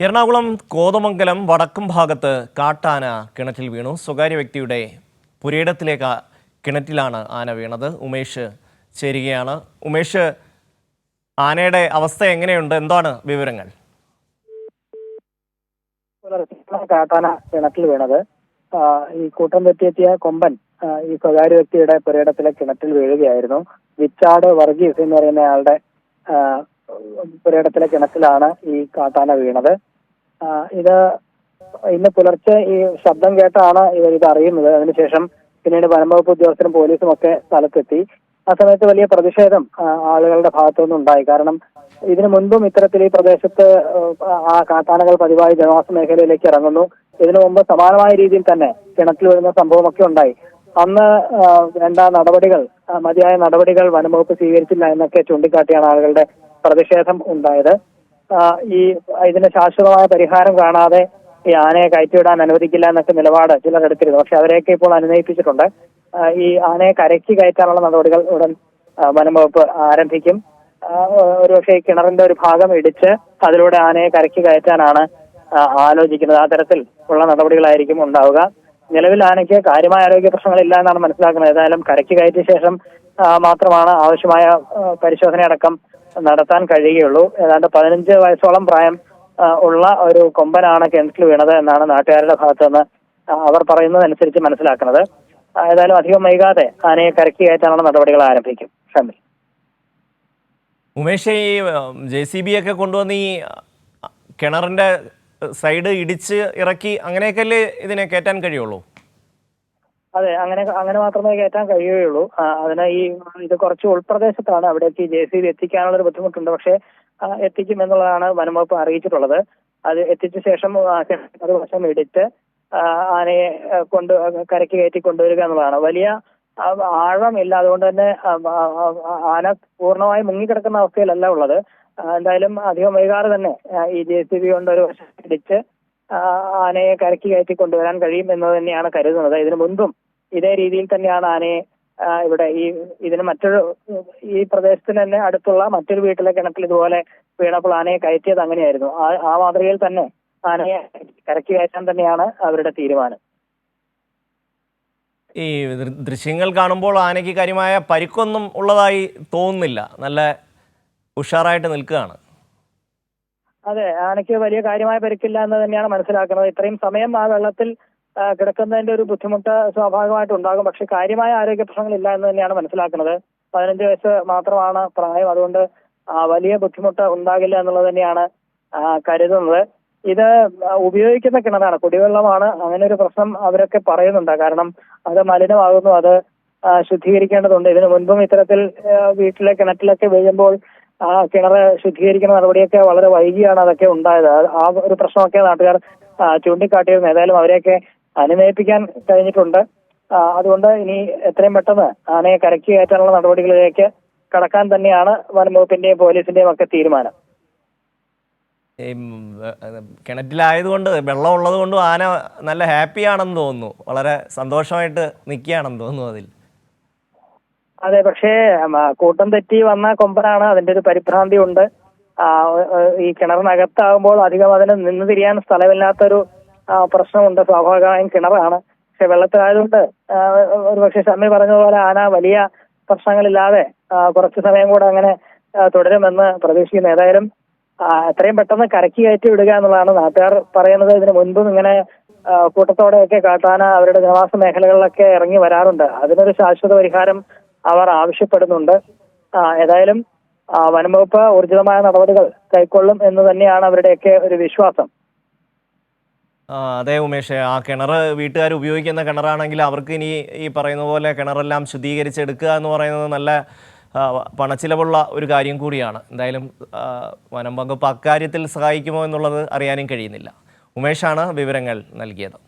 എറണാകുളം കോതമംഗലം വടക്കും ഭാഗത്ത് കാട്ടാന കിണറ്റിൽ വീണു. സ്വകാര്യ വ്യക്തിയുടെ പുരയിടത്തിലേക്ക് കിണറ്റിലാണ് ആന വീണത്. ഉമേഷ് ചേരുകയാണ്. ഉമേഷ്, ആനയുടെ അവസ്ഥ എങ്ങനെയുണ്ട്? എന്താണ് വിവരങ്ങൾ? കാട്ടാന കിണറ്റിൽ വീണത് ഈ കൂട്ടം തെറ്റിയെത്തിയ കൊമ്പൻ ഈ സ്വകാര്യ വ്യക്തിയുടെ പുരയിടത്തിലെ കിണറ്റിൽ വീഴുകയായിരുന്നു. വിച്ചാട് വർഗീസ് എന്ന് പറയുന്ന ആളുടെ പുരയിടത്തിലെ കിണറ്റിലാണ് ഈ കാട്ടാന വീണത്. ഇത് ഇന്ന് പുലർച്ചെ ഈ ശബ്ദം കേട്ടാണ് ഇവർ ഇത് അറിയുന്നത്. അതിനുശേഷം പിന്നീട് വനംവകുപ്പ് ഉദ്യോഗസ്ഥരും പോലീസും ഒക്കെ സ്ഥലത്തെത്തി. ആ സമയത്ത് വലിയ പ്രതിഷേധം ആളുകളുടെ ഭാഗത്തുനിന്ന് ഉണ്ടായി. കാരണം ഇതിനു മുൻപും ഇത്തരത്തിൽ ഈ പ്രദേശത്ത് ആ കാട്ടാനകൾ പതിവായി ജനവാസ മേഖലയിലേക്ക് ഇറങ്ങുന്നു. ഇതിനു മുമ്പ് സമാനമായ രീതിയിൽ തന്നെ കിണറ്റിൽ വരുന്ന സംഭവമൊക്കെ ഉണ്ടായി. അന്ന് വേണ്ട നടപടികൾ, മതിയായ നടപടികൾ വനംവകുപ്പ് സ്വീകരിച്ചില്ല എന്നൊക്കെ ചൂണ്ടിക്കാട്ടിയാണ് ആളുകളുടെ പ്രതിഷേധം ഉണ്ടായത്. ഇതിന് ശാശ്വതമായ പരിഹാരം കാണാതെ ഈ ആനയെ കയറ്റിവിടാൻ അനുവദിക്കില്ല എന്നൊക്കെ നിലപാട് ചിലർ എടുത്തിരുന്നു. പക്ഷെ അവരെയൊക്കെ ഇപ്പോൾ അനുനയിപ്പിച്ചിട്ടുണ്ട്. ഈ ആനയെ കരയ്ക്ക് കയറ്റാനുള്ള നടപടികൾ ഉടൻ വനംവകുപ്പ് ആരംഭിക്കും. ഒരുപക്ഷെ ഈ കിണറിന്റെ ഒരു ഭാഗം ഇടിച്ച് അതിലൂടെ ആനയെ കരയ്ക്ക് കയറ്റാനാണ് ആലോചിക്കുന്നത്. ആ തരത്തിൽ ഉള്ള നടപടികളായിരിക്കും ഉണ്ടാവുക. നിലവിൽ ആനയ്ക്ക് കാര്യമായ ആരോഗ്യ പ്രശ്നങ്ങളില്ല എന്നാണ് മനസ്സിലാക്കുന്നത്. ഏതായാലും കരയ്ക്ക് കയറ്റിയ ശേഷം മാത്രമാണ് ആവശ്യമായ പരിശോധനയടക്കം നടത്താൻ കഴിയുകയുള്ളൂ. ഏതാണ്ട് 15 വയസ്സോളം പ്രായം ഉള്ള ഒരു കൊമ്പനാണ് കിണറ്റിൽ വീണത് എന്നാണ് നാട്ടുകാരുടെ ഭാഗത്ത് നിന്ന് അവർ പറയുന്നതനുസരിച്ച് മനസ്സിലാക്കുന്നത്. ഏതായാലും അധികം വൈകാതെ ആനയെ കരയ്ക്ക് കയറ്റാനുള്ള നടപടികൾ ആരംഭിക്കും. ഷമി, ഉമേഷ്, ഈ JCB ഒക്കെ കൊണ്ടുവന്ന് ഈ കിണറിന്റെ സൈഡ് ഇടിച്ച് ഇറക്കി അങ്ങനെയൊക്കെയല്ലേ ഇതിനെ കയറ്റാൻ കഴിയുള്ളൂ? അതെ, അങ്ങനെ മാത്രമേ കയറ്റാൻ കഴിയുകയുള്ളൂ. അതിന് ഇത് കുറച്ച് ഉൾപ്രദേശത്താണ്. അവിടേക്ക് JCB എത്തിക്കാനുള്ള ഒരു ബുദ്ധിമുട്ടുണ്ട്. പക്ഷേ എത്തിക്കും എന്നുള്ളതാണ് വനംവകുപ്പ് അറിയിച്ചിട്ടുള്ളത്. അത് എത്തിച്ച ശേഷം അത് വശം ഇടിച്ച് ആനയെ കരയ്ക്ക് കയറ്റി കൊണ്ടുവരിക എന്നുള്ളതാണ്. വലിയ ആഴമില്ല, അതുകൊണ്ട് തന്നെ ആന പൂർണ്ണമായി മുങ്ങിക്കിടക്കുന്ന അവസ്ഥയിലല്ല ഉള്ളത്. എന്തായാലും അധികം വൈകാതെ തന്നെ ഈ JCB കൊണ്ട് ഒരു വശം ഇടിച്ച് ആനയെ കരയ്ക്ക് കയറ്റി കൊണ്ടുവരാൻ കഴിയും എന്ന് തന്നെയാണ് കരുതുന്നത്. ഇതിനു മുൻപും ഇതേ രീതിയിൽ തന്നെയാണ് ആനയെ ഇവിടെ ഈ പ്രദേശത്തിന് തന്നെ അടുത്തുള്ള മറ്റൊരു വീട്ടിലെ കിണറ്റിൽ ഇതുപോലെ വീണപ്പോൾ ആനയെ കയറ്റിയത് അങ്ങനെയായിരുന്നു. ആ മാതൃകയിൽ തന്നെ ആനയെ കരയ്ക്ക് കയറ്റാൻ തന്നെയാണ് അവരുടെ തീരുമാനം. ഈ ദൃശ്യങ്ങൾ കാണുമ്പോൾ ആനയ്ക്ക് കാര്യമായ പരിക്കൊന്നും ഉള്ളതായി തോന്നുന്നില്ല. നല്ല ഉഷാറായിട്ട് നിൽക്കുകയാണ്. അതെ, ആനയ്ക്ക് വലിയ കാര്യമായ പരിക്കില്ല എന്ന് തന്നെയാണ് മനസ്സിലാക്കുന്നത്. ഇത്രയും സമയം ആ വെള്ളത്തിൽ കിടക്കുന്നതിന്റെ ഒരു ബുദ്ധിമുട്ട് സ്വാഭാവികമായിട്ട് ഉണ്ടാകും. പക്ഷെ കാര്യമായ ആരോഗ്യ പ്രശ്നങ്ങളില്ല എന്ന് തന്നെയാണ് മനസ്സിലാക്കുന്നത്. 15 വയസ്സ് മാത്രമാണ് പ്രായം. അതുകൊണ്ട് വലിയ ബുദ്ധിമുട്ട് ഉണ്ടാകില്ല എന്നുള്ളത് തന്നെയാണ് കരുതുന്നത്. ഇത് ഉപയോഗിക്കുന്ന കിണറാണ്, കുടിവെള്ളമാണ്. അങ്ങനെ ഒരു പ്രശ്നം അവരൊക്കെ പറയുന്നുണ്ട്. കാരണം അത് മലിനമാകുന്നു, അത് ശുദ്ധീകരിക്കേണ്ടതുണ്ട്. ഇതിനു മുൻപും ഇത്തരത്തിൽ വീട്ടിലെ കിണറ്റിലൊക്കെ വീഴുമ്പോൾ കിണറ് ശുദ്ധീകരിക്കുന്ന നടപടിയൊക്കെ വളരെ വൈകിയാണ് അതൊക്കെ ഉണ്ടായത്. ആ ഒരു പ്രശ്നമൊക്കെ നാട്ടുകാർ ചൂണ്ടിക്കാട്ടിയിരുന്നു. ഏതായാലും അവരെയൊക്കെ അനുനയിപ്പിക്കാൻ കഴിഞ്ഞിട്ടുണ്ട്. അതുകൊണ്ട് ഇനി എത്രയും പെട്ടെന്ന് ആനയെ കരയ്ക്ക് കയറ്റാനുള്ള നടപടികളിലേക്ക് കടക്കാൻ തന്നെയാണ് വനംവകുപ്പിന്റെയും പോലീസിന്റെയും ഒക്കെ തീരുമാനം. കിണറ്റിലായതുകൊണ്ട്, വെള്ളം ഉള്ളത് കൊണ്ടും ആന നല്ല ഹാപ്പിയാണെന്ന് തോന്നുന്നു. വളരെ സന്തോഷമായിട്ട് നിൽക്കുകയാണെന്ന് തോന്നുന്നു അതിൽ. അതെ, പക്ഷേ കൂട്ടം തെറ്റി വന്ന കൊമ്പനാണ്. അതിന്റെ ഒരു പരിഭ്രാന്തി ഉണ്ട്. ഈ കിണറിനകത്താകുമ്പോൾ അധികം അതിന് നിന്ന് തിരിയാൻ സ്ഥലമില്ലാത്തൊരു പ്രശ്നമുണ്ട്. സ്വാഭാവികമായും കിണറാണ്. പക്ഷെ വെള്ളത്തിലായതുകൊണ്ട് ഒരുപക്ഷെ ഷമി പറഞ്ഞതുപോലെ ആന വലിയ പ്രശ്നങ്ങളില്ലാതെ കുറച്ചു സമയം കൂടെ അങ്ങനെ തുടരുമെന്ന് പ്രതീക്ഷിക്കുന്നു. ഏതായാലും എത്രയും പെട്ടെന്ന് കരയ്ക്ക് കയറ്റി വിടുക എന്നുള്ളതാണ് നാട്ടുകാർ പറയുന്നത്. ഇതിനു മുൻപും ഇങ്ങനെ കൂട്ടത്തോടെയൊക്കെ കാട്ടാന അവരുടെ ജനവാസ മേഖലകളിലൊക്കെ ഇറങ്ങി വരാറുണ്ട്. അതിനൊരു ശാശ്വത പരിഹാരം അവർ ആവശ്യപ്പെടുന്നുണ്ട്. ഏതായാലും വനംവകുപ്പ് ഊർജിതമായ നടപടികൾ കൈക്കൊള്ളും എന്ന് തന്നെയാണ് അവരുടെയൊക്കെ ഒരു വിശ്വാസം. അതെ ഉമേഷ്, ആ കിണർ വീട്ടുകാർ ഉപയോഗിക്കുന്ന കിണറാണെങ്കിൽ അവർക്ക് ഇനി ഈ പറയുന്ന പോലെ കിണറെല്ലാം ശുദ്ധീകരിച്ചെടുക്കുക എന്ന് പറയുന്നത് നല്ല പണച്ചിലവുള്ള ഒരു കാര്യം കൂടിയാണ്. എന്തായാലും വനം വകുപ്പ് അക്കാര്യത്തിൽ സഹായിക്കുമോ എന്നുള്ളത് അറിയാനും കഴിയുന്നില്ല. ഉമേഷാണ് വിവരങ്ങൾ നൽകിയത്.